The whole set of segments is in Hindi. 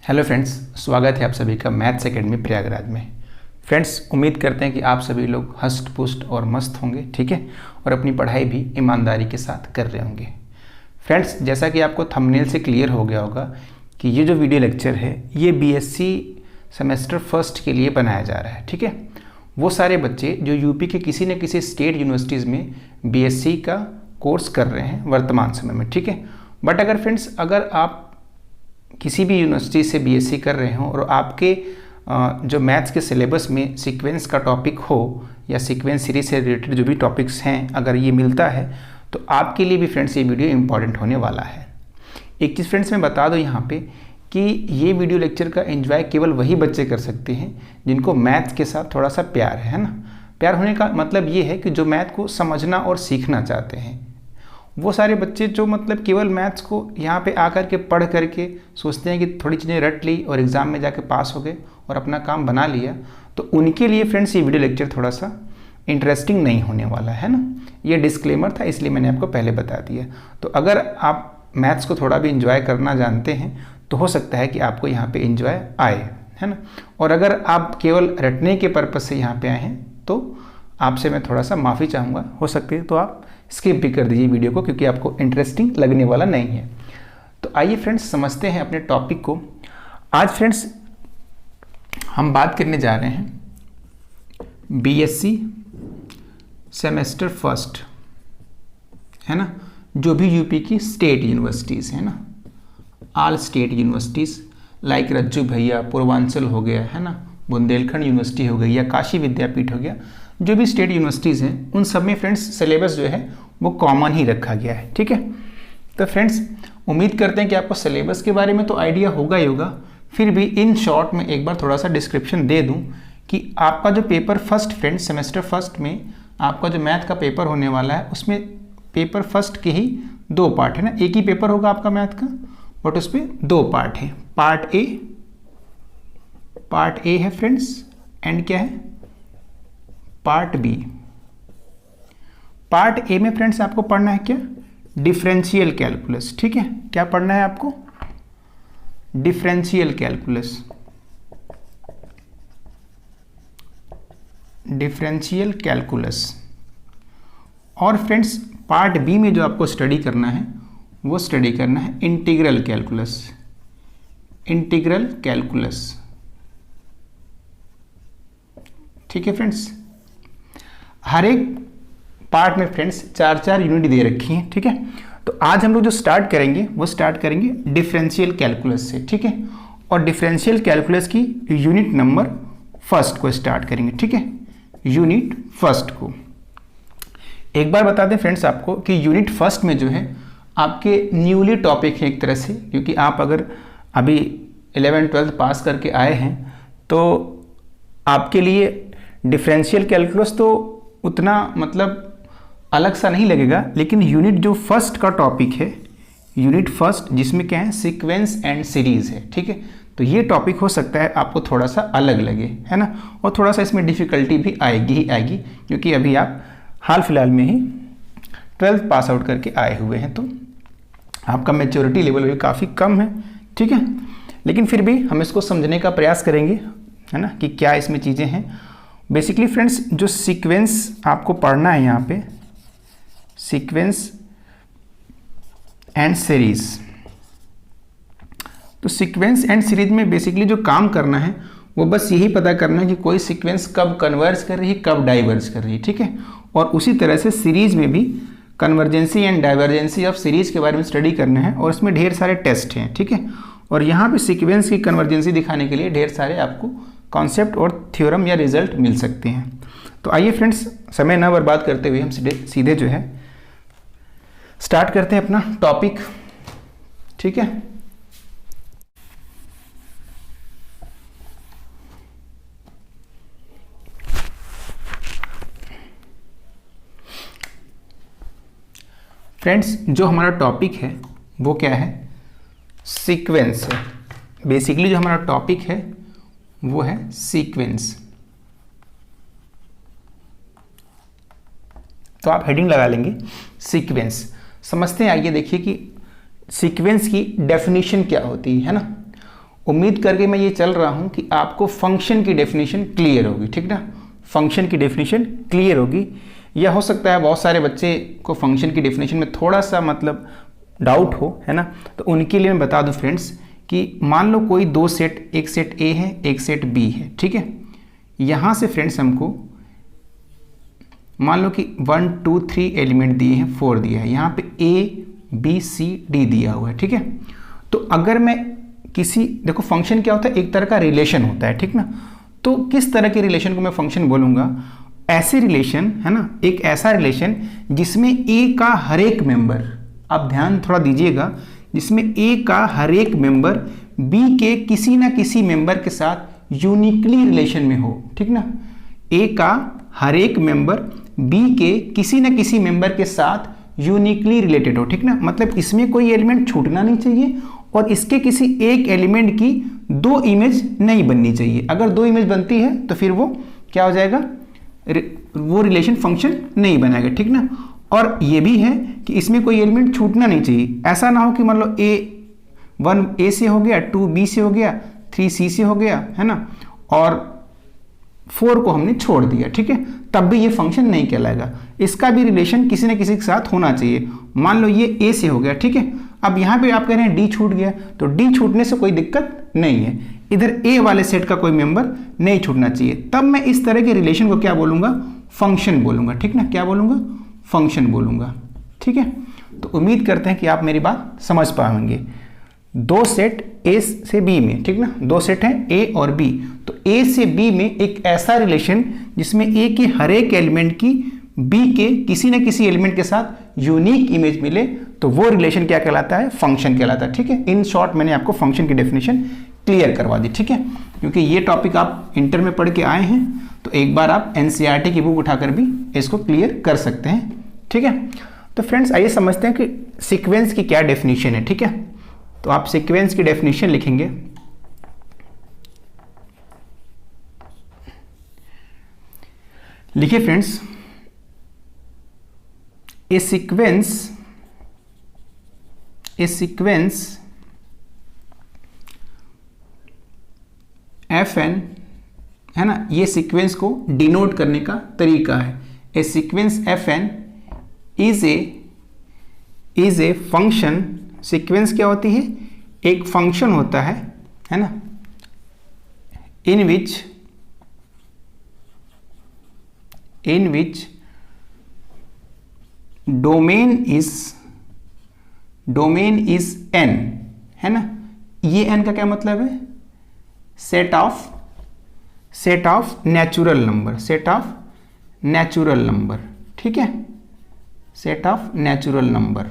हेलो फ्रेंड्स, स्वागत है आप सभी का मैथ्स एकेडमी प्रयागराज में। फ्रेंड्स, उम्मीद करते हैं कि आप सभी लोग हष्ट पुष्ट और मस्त होंगे, ठीक है, और अपनी पढ़ाई भी ईमानदारी के साथ कर रहे होंगे। फ्रेंड्स, जैसा कि आपको थंबनेल से क्लियर हो गया होगा कि ये जो वीडियो लेक्चर है ये बीएससी सेमेस्टर फर्स्ट के लिए बनाया जा रहा है, ठीक है। वो सारे बच्चे जो यूपी के किसी न किसी स्टेट यूनिवर्सिटीज़ में बीएससी का कोर्स कर रहे हैं वर्तमान समय में, ठीक है। बट अगर फ्रेंड्स, अगर आप किसी भी यूनिवर्सिटी से बीएससी कर रहे हो और आपके जो मैथ्स के सिलेबस में सीक्वेंस का टॉपिक हो या सीक्वेंस सीरीज से रिलेटेड जो भी टॉपिक्स हैं, अगर ये मिलता है तो आपके लिए भी फ्रेंड्स ये वीडियो इंपॉर्टेंट होने वाला है। एक चीज़ फ्रेंड्स मैं बता दूं यहाँ पे कि ये वीडियो लेक्चर का एंजॉय केवल वही बच्चे कर सकते हैं जिनको मैथ्स के साथ थोड़ा सा प्यार है ना। प्यार होने का मतलब ये है कि जो मैथ को समझना और सीखना चाहते हैं। वो सारे बच्चे जो मतलब केवल मैथ्स को यहाँ पे आकर के पढ़ करके सोचते हैं कि थोड़ी चीज़ें रट ली और एग्ज़ाम में जाके पास हो गए और अपना काम बना लिया, तो उनके लिए फ्रेंड्स ये वीडियो लेक्चर थोड़ा सा इंटरेस्टिंग नहीं होने वाला है ना। ये डिस्क्लेमर था, इसलिए मैंने आपको पहले बता दिया। तो अगर आप मैथ्स को थोड़ा भी इंजॉय करना जानते हैं तो हो सकता है कि आपको यहाँ पर इंजॉय आए, है ना। और अगर आप केवल रटने के पर्पज़ से यहाँ पर आए हैं तो आपसे मैं थोड़ा सा माफ़ी चाहूँगा। हो सकती है तो आप स्किप भी कर दीजिए वीडियो को, क्योंकि आपको इंटरेस्टिंग लगने वाला नहीं है। तो आइए फ्रेंड्स समझते हैं अपने टॉपिक को। आज फ्रेंड्स हम बात करने जा रहे हैं बीएससी सेमेस्टर फर्स्ट, है ना, जो भी यूपी की स्टेट यूनिवर्सिटीज़ है ना, ऑल स्टेट यूनिवर्सिटीज़ लाइक रज्जू भैया, पूर्वांचल हो गया, है ना, बुंदेलखंड यूनिवर्सिटी हो गई या काशी विद्यापीठ हो गया, जो भी स्टेट यूनिवर्सिटीज़ हैं उन सब में फ्रेंड्स सिलेबस जो है वो कॉमन ही रखा गया है, ठीक है। तो फ्रेंड्स उम्मीद करते हैं कि आपको सिलेबस के बारे में तो आइडिया होगा ही होगा, फिर भी इन शॉर्ट में एक बार थोड़ा सा डिस्क्रिप्शन दे दूं कि आपका जो paper first friends semester first में आपका जो मैथ का पेपर होने वाला है उसमें पेपर फर्स्ट के ही दो पार्ट है ना। एक ही पेपर होगा आपका मैथ का, बट उस पर दो पार्ट है। पार्ट ए है फ्रेंड्स, एंड क्या है, पार्ट बी। पार्ट ए में फ्रेंड्स आपको पढ़ना है क्या, डिफरेंशियल कैलकुलस, ठीक है। क्या पढ़ना है आपको, डिफरेंशियल कैलकुलस। Differential calculus. और फ्रेंड्स पार्ट बी में जो आपको स्टडी करना है वो स्टडी करना है इंटीग्रल कैलकुलस। इंटीग्रल कैलकुलस, ठीक है फ्रेंड्स। हर एक पार्ट में फ्रेंड्स 4-4 यूनिट दे रखी हैं, ठीक है। तो आज हम लोग जो स्टार्ट करेंगे वो स्टार्ट करेंगे डिफरेंशियल कैलकुलस से, ठीक है। और डिफरेंशियल कैलकुलस की यूनिट नंबर फर्स्ट को स्टार्ट करेंगे, ठीक है, यूनिट फर्स्ट को। एक बार बता दें फ्रेंड्स आपको कि यूनिट फर्स्ट में जो है आपके न्यूली टॉपिक है एक तरह से, क्योंकि आप अगर अभी 11th-12th पास करके आए हैं तो आपके लिए डिफरेंशियल कैलकुलस तो उतना मतलब अलग सा नहीं लगेगा, लेकिन यूनिट जो फर्स्ट का टॉपिक है, यूनिट फर्स्ट जिसमें क्या है, सीक्वेंस एंड सीरीज है, ठीक है। तो ये टॉपिक हो सकता है आपको थोड़ा सा अलग लगे, है ना, और थोड़ा सा इसमें डिफ़िकल्टी भी आएगी ही आएगी, क्योंकि अभी आप हाल फिलहाल में ही 12th पास आउट करके आए हुए हैं, तो आपका मैच्योरिटी लेवल भी काफ़ी कम है, ठीक है। लेकिन फिर भी हम इसको समझने का प्रयास करेंगे, है ना, कि क्या इसमें चीज़ें हैं। बेसिकली फ्रेंड्स जो सीक्वेंस आपको पढ़ना है यहाँ पे, सीक्वेंस एंड सीरीज। तो सीक्वेंस एंड सीरीज में बेसिकली जो काम करना है वो बस यही पता करना है कि कोई सीक्वेंस कब कन्वर्ज कर रही है, कब डाइवर्ज कर रही है, ठीक है। और उसी तरह से सीरीज में भी कन्वर्जेंसी एंड डाइवर्जेंसी ऑफ सीरीज के बारे में स्टडी करना है, और इसमें ढेर सारे टेस्ट हैं, ठीक है। और यहाँ पे सीक्वेंस की कन्वर्जेंसी दिखाने के लिए ढेर सारे आपको कॉन्सेप्ट और थ्योरम या रिजल्ट मिल सकते हैं। तो आइए फ्रेंड्स समय ना बर्बाद करते हुए हम सीधे जो है स्टार्ट करते हैं अपना टॉपिक, ठीक है। फ्रेंड्स जो हमारा टॉपिक है वो क्या है, सीक्वेंस है। बेसिकली जो हमारा टॉपिक है वो है सीक्वेंस। तो आप हेडिंग लगा लेंगे सीक्वेंस। समझते हैं, आइए देखिए कि सीक्वेंस की डेफिनेशन क्या होती है ना। उम्मीद करके मैं ये चल रहा हूँ कि आपको फंक्शन की डेफिनेशन क्लियर होगी, ठीक ना, फंक्शन की डेफिनेशन क्लियर होगी। या हो सकता है बहुत सारे बच्चे को फंक्शन की डेफिनेशन में थोड़ा सा मतलब डाउट हो, है ना, तो उनके लिए मैं बता दूं फ्रेंड्स कि मान लो कोई दो सेट, एक सेट ए है एक सेट बी है, ठीक है। यहाँ से फ्रेंड्स हमको मान लो कि 1 2 3 एलिमेंट दिए हैं, 4 दिया है, यहाँ पे ए बी सी डी दिया हुआ है, ठीक है। तो अगर मैं किसी, देखो फंक्शन क्या होता है, एक तरह का रिलेशन होता है, ठीक ना। तो किस तरह के रिलेशन को मैं फंक्शन बोलूँगा, ऐसे रिलेशन, है ना, एक ऐसा रिलेशन जिसमें ए का हर एक मेंबर, आप ध्यान थोड़ा दीजिएगा, जिसमें ए का हर एक मेंबर बी के किसी ना किसी मेंबर के साथ यूनिकली रिलेशन में हो, ठीक ना। ए का हर एक मेंबर बी के किसी ना किसी मेंबर के साथ यूनिकली रिलेटेड हो, ठीक ना। मतलब इसमें कोई एलिमेंट छूटना नहीं चाहिए और इसके किसी एक एलिमेंट की दो इमेज नहीं बननी चाहिए। अगर दो इमेज बनती है तो फिर वो क्या हो जाएगा, वो रिलेशन फंक्शन नहीं बनाएगा, ठीक ना। और ये भी है कि इसमें कोई एलिमेंट छूटना नहीं चाहिए। ऐसा ना हो कि मान लो A1 A से हो गया, 2 B से हो गया, 3 C से हो गया, है ना, और 4 को हमने छोड़ दिया, ठीक है, तब भी ये फंक्शन नहीं कहलाएगा। इसका भी रिलेशन किसी न किसी के साथ होना चाहिए। मान लो ये A से हो गया, ठीक है, अब यहाँ पे आप कह रहे हैं D छूट गया, तो D छूटने से कोई दिक्कत नहीं है, इधर A वाले सेट का कोई मेंबर नहीं छूटना चाहिए। तब मैं इस तरह के रिलेशन को क्या बोलूँगा, फंक्शन बोलूँगा, ठीक ना, क्या बोलूँगा, फंक्शन बोलूँगा, ठीक है। तो उम्मीद करते हैं कि आप मेरी बात समझ पाएंगे। दो सेट A से B में, ठीक ना, दो सेट हैं A और B, तो A से B में एक ऐसा रिलेशन जिसमें A के हर एक एलिमेंट की B के किसी न किसी एलिमेंट के साथ यूनिक इमेज मिले, तो वो रिलेशन क्या कहलाता है, फंक्शन कहलाता है, ठीक है। इन शॉर्ट मैंने आपको फंक्शन की डेफिनेशन क्लियर करवा दी, ठीक है। क्योंकि ये टॉपिक आप इंटर में पढ़ के आए हैं, तो एक बार आप NCERT की बुक उठाकर भी इसको क्लियर कर सकते हैं, ठीक है। तो फ्रेंड्स आइए समझते हैं कि सीक्वेंस की क्या डेफिनेशन है, ठीक है। तो आप सीक्वेंस की डेफिनेशन लिखेंगे, लिखिए फ्रेंड्स, ए सीक्वेंस FN, है ना, ये सीक्वेंस को डिनोट करने का तरीका है। A sequence FN is a function, sequence क्या होती है, एक फंक्शन होता है ना, in which domain is n, है ना। ये n का क्या मतलब है, सेट ऑफ नेचुरल नंबर, ठीक है, सेट ऑफ नेचुरल नंबर,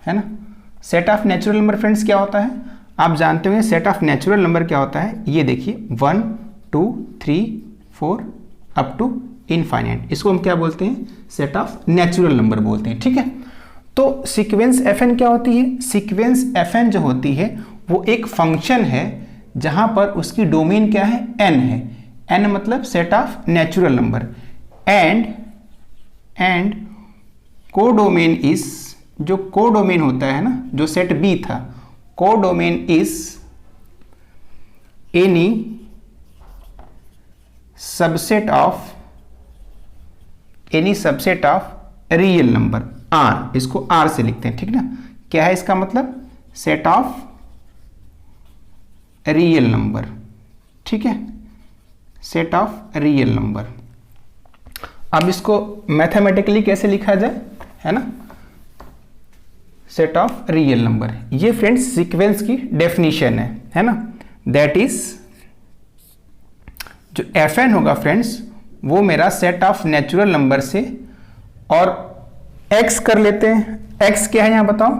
है ना। Set of natural number friends क्या होता है, आप जानते होंगे सेट ऑफ नेचुरल नंबर क्या होता है। ये देखिए 1 2 3 4 अप टू इनफाइनाइट, इसको हम क्या बोलते हैं, सेट ऑफ नेचुरल नंबर बोलते हैं, ठीक है। तो सीक्वेंस FN क्या होती है, सीक्वेंस FN जो होती है वो एक फंक्शन है जहां पर उसकी डोमेन क्या है, n है, n मतलब set of natural number, and codomain is, जो कोडोमेन होता है ना, जो सेट B था, codomain is any subset of real number R, इसको R से लिखते हैं, ठीक ना। क्या है इसका मतलब, सेट ऑफ रियल नंबर, ठीक है, सेट ऑफ रियल नंबर। अब इसको मैथमेटिकली कैसे लिखा जाए, है ना, सेट ऑफ रियल नंबर। ये फ्रेंड्स सीक्वेंस की डेफिनेशन है ना। दैट इज, जो FN होगा फ्रेंड्स वो मेरा सेट ऑफ नेचुरल नंबर से, और X कर लेते हैं, X क्या है यहाँ बताओ,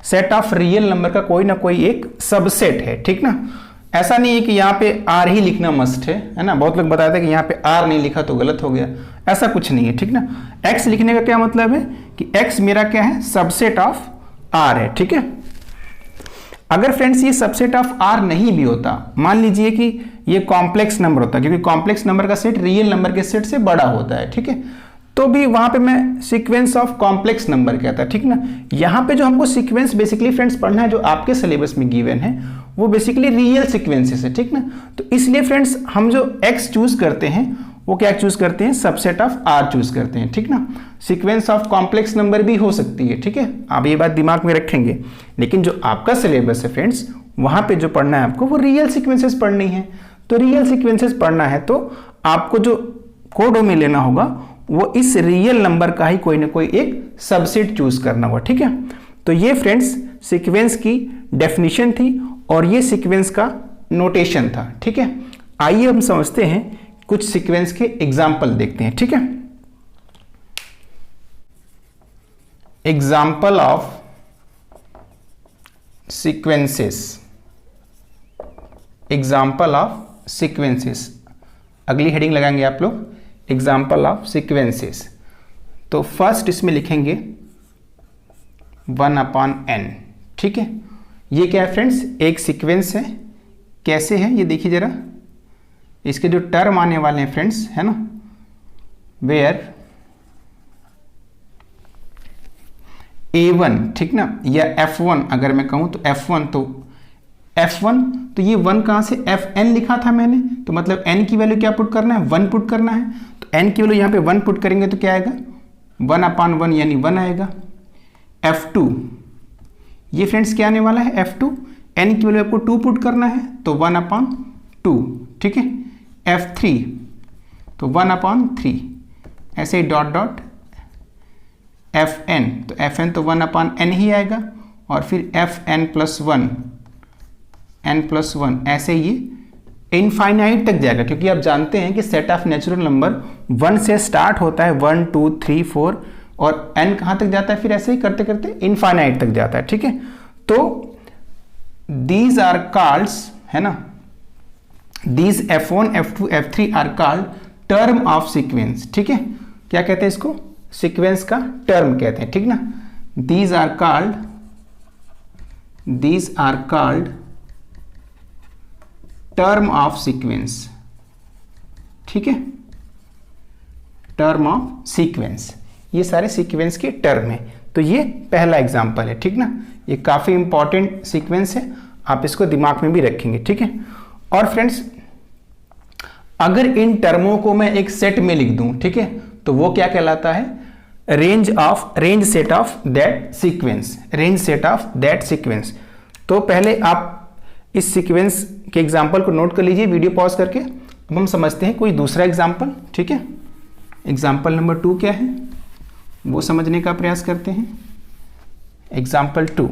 सेट ऑफ रियल नंबर का कोई ना कोई एक सबसेट है, ठीक ना। ऐसा नहीं है कि यहाँ पे R ही लिखना मस्ट है ना, बहुत लोग बताते हैं कि यहाँ पे R नहीं लिखा तो गलत हो गया, ऐसा कुछ नहीं है, ठीक ना। X लिखने का क्या मतलब है कि X मेरा क्या है, सबसेट ऑफ R है, ठीक है। अगर फ्रेंड्स ये सबसेट ऑफ R नहीं भी होता, मान लीजिए कि ये कॉम्प्लेक्स नंबर होता, क्योंकि कॉम्प्लेक्स नंबर का सेट रियल नंबर के सेट से बड़ा होता है, ठीक है, तो भी वहां पे मैं सीक्वेंस ऑफ कॉम्प्लेक्स नंबर कहता, ठीक ना। यहाँ पे जो हमको सीक्वेंस बेसिकली फ्रेंड्स पढ़ना है, जो आपके सिलेबस में गिवन है, वो बेसिकली रियल सीक्वेंसेस है, ठीक ना। तो इसलिए फ्रेंड्स हम जो x चूज करते हैं वो क्या चूज करते हैं, सबसेट ऑफ r चूज करते हैं, ठीक ना। सीक्वेंस ऑफ कॉम्प्लेक्स नंबर भी हो सकती है, ठीक है, आप ये बात दिमाग में रखेंगे। लेकिन जो आपका सिलेबस है फ्रेंड्स, वहां पे जो पढ़ना है आपको वो रियल सीक्वेंसेस पढ़नी है। तो रियल सीक्वेंसेस पढ़ना है तो आपको जो कोड में लेना होगा वो इस रियल नंबर का ही कोई ना कोई एक सबसेट चूज करना होगा, ठीक है। तो ये फ्रेंड्स सीक्वेंस की डेफिनेशन थी और ये सीक्वेंस का नोटेशन था, ठीक है। आइए हम समझते हैं, कुछ सीक्वेंस के एग्जाम्पल देखते हैं, ठीक है। Example of sequences, example of sequences, अगली हेडिंग लगाएंगे आप लोग, एग्जाम्पल ऑफ सीक्वेंसेस। तो फर्स्ट इसमें लिखेंगे 1/n, ठीक है। ये क्या है फ्रेंड्स, एक सीक्वेंस है। कैसे है ये देखिए जरा, इसके जो टर्म आने वाले हैं फ्रेंड्स, है ना, वेयर a1, ठीक ना, या f1 अगर मैं कहूं तो f1, तो f1, तो ये 1 कहां से, fn लिखा था मैंने, तो मतलब n की वैल्यू क्या पुट करना है, 1 पुट करना है। तो n की वैल्यू यहां पे 1 पुट करेंगे तो क्या आएगा, 1/1 यानी 1 आएगा। f2, ये फ्रेंड्स क्या आने वाला है, f2, n की वैल्यू आपको 2 पुट करना है तो 1/2, ठीक है। f3, तो 1/3, ऐसे ही डॉट डॉट fn, तो fn तो 1/n ही आएगा, और फिर fn+1, n+1, ऐसे ही इनफाइनाइट तक जाएगा, क्योंकि आप जानते हैं कि सेट ऑफ नेचुरल नंबर 1 से स्टार्ट होता है, 1 2 3 4, और n कहां तक जाता है, फिर ऐसे ही करते करते इनफाइनाइट तक जाता है, ठीक है। तो दीज आर कॉल्ड, है ना, these f1 f2 f3 are called term of sequence, ठीक है। क्या कहते हैं इसको, सीक्वेंस का टर्म कहते हैं, ठीक ना। These are called term of sequence, ठीक है, टर्म ऑफ सीक्वेंस, ये सारे सीक्वेंस के टर्म है। तो ये पहला एग्जांपल है, ठीक ना। ये काफी इंपॉर्टेंट सीक्वेंस है, आप इसको दिमाग में भी रखेंगे, ठीक है। और फ्रेंड्स अगर इन टर्मों को मैं एक सेट में लिख दूं, ठीक है, तो वो क्या कहलाता है, range set of that sequence, range set of that sequence. तो पहले आप इस सीक्वेंस के एग्जांपल को नोट कर लीजिए वीडियो पॉज करके। अब हम समझते हैं कोई दूसरा एग्जांपल, ठीक है। एग्जांपल नंबर 2 क्या है वो समझने का प्रयास करते हैं। एग्जांपल 2,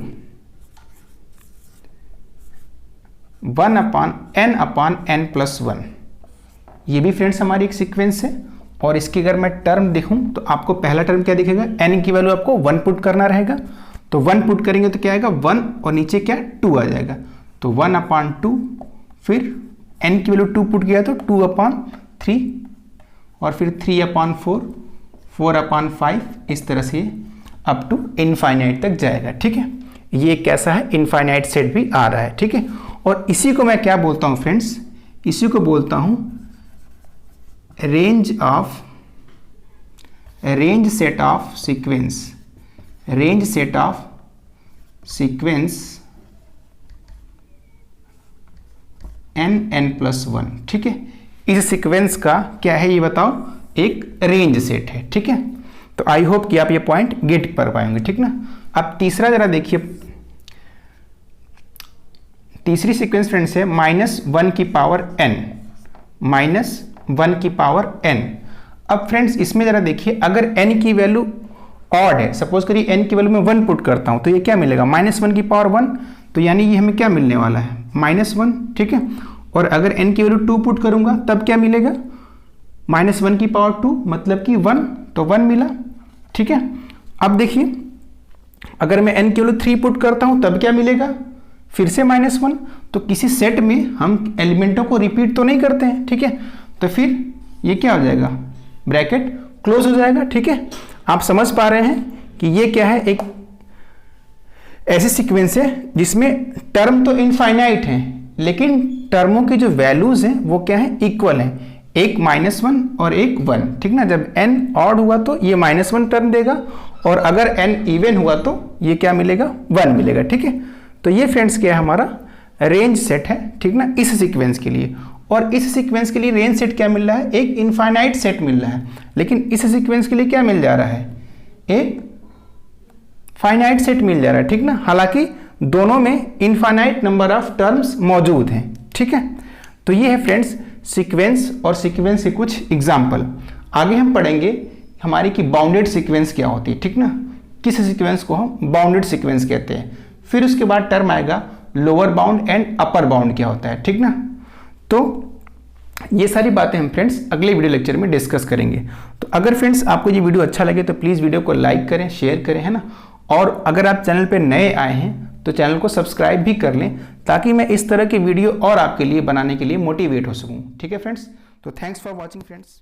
1/n/n+1, ये भी फ्रेंड्स हमारी एक सीक्वेंस है, और इसकी अगर मैं टर्म देखूं तो आपको पहला टर्म क्या दिखेगा, n की वैल्यू आपको 1 पुट करना रहेगा, तो 1 पुट करेंगे तो क्या आएगा, 1, और नीचे क्या 2 आ जाएगा, तो 1/2, फिर n की वैल्यू 2 पुट किया तो 2/3, और फिर 3/4, 4/5, इस तरह से अप टू इनफाइनाइट तक जाएगा, ठीक है। ये कैसा है, इनफाइनाइट सेट भी आ रहा है, ठीक है। और इसी को मैं क्या बोलता हूं फ्रेंड्स, इसी को बोलता हूं range set of sequence n+1, ठीक है। इस सीक्वेंस का क्या है ये बताओ, एक रेंज सेट है, ठीक है। तो आई होप कि आप ये पॉइंट गेट कर पाएंगे, ठीक ना। अब तीसरा जरा देखिए, तीसरी सीक्वेंस फ्रेंड्स है -1 की पावर n, -1 की पावर n। अब फ्रेंड्स इसमें जरा देखिए, अगर n की वैल्यू ऑड है, सपोज करिए n की वैल्यू में 1 पुट करता हूं, तो ये क्या मिलेगा, -1 की पावर 1, तो यानी ये हमें क्या मिलने वाला है, -1, ठीक है। और अगर n की वैल्यू 2 पुट करूंगा तब क्या मिलेगा, -1 की पावर 2, मतलब कि 1, तो 1 मिला, ठीक है। अब देखिए अगर मैं n की वैल्यू 3 पुट करता हूं तब क्या मिलेगा, फिर से -1। तो किसी सेट में हम एलिमेंटों को रिपीट तो नहीं करते हैं, ठीक है। तो फिर ये क्या हो जाएगा, ब्रैकेट क्लोज हो जाएगा, ठीक है। आप समझ पा रहे हैं कि ये क्या है, एक ऐसी सीक्वेंस है जिसमें टर्म तो इनफाइनाइट है, लेकिन टर्मों की जो वैल्यूज हैं वो क्या है, इक्वल हैं। एक -1 और एक 1, ठीक ना। जब n ऑड हुआ तो ये -1 टर्म देगा, और अगर n इवन हुआ तो ये क्या मिलेगा, 1 मिलेगा, ठीक है। तो ये फ्रेंड्स क्या है, हमारा रेंज सेट है, ठीक ना, इस सीक्वेंस के लिए। और इस सीक्वेंस के लिए रेंज सेट क्या मिल रहा है, एक इनफाइनाइट सेट मिल रहा है। लेकिन इस सीक्वेंस के लिए क्या मिल जा रहा है, एक फाइनाइट सेट मिल जा रहा है, ठीक ना। हालांकि दोनों में इनफाइनाइट नंबर ऑफ टर्म्स मौजूद हैं, ठीक है। तो ये है फ्रेंड्स सीक्वेंस और सीक्वेंस के कुछ एग्जाम्पल। आगे हम पढ़ेंगे हमारी की बाउंडेड सीक्वेंस क्या होती है, ठीक ना, किस सीक्वेंस को हम बाउंडेड सीक्वेंस कहते हैं। फिर उसके बाद टर्म आएगा lower bound and upper bound क्या होता है, ठीक ना। तो ये सारी बातें हम फ्रेंड्स अगले वीडियो लेक्चर में डिस्कस करेंगे। तो अगर फ्रेंड्स आपको ये वीडियो अच्छा लगे तो प्लीज़ वीडियो को लाइक करें, शेयर करें, है ना। और अगर आप चैनल पे नए आए हैं तो चैनल को सब्सक्राइब भी कर लें, ताकि मैं इस तरह की वीडियो और आपके लिए बनाने के लिए मोटिवेट हो सकूं, ठीक है फ्रेंड्स। तो थैंक्स फॉर वॉचिंग फ्रेंड्स।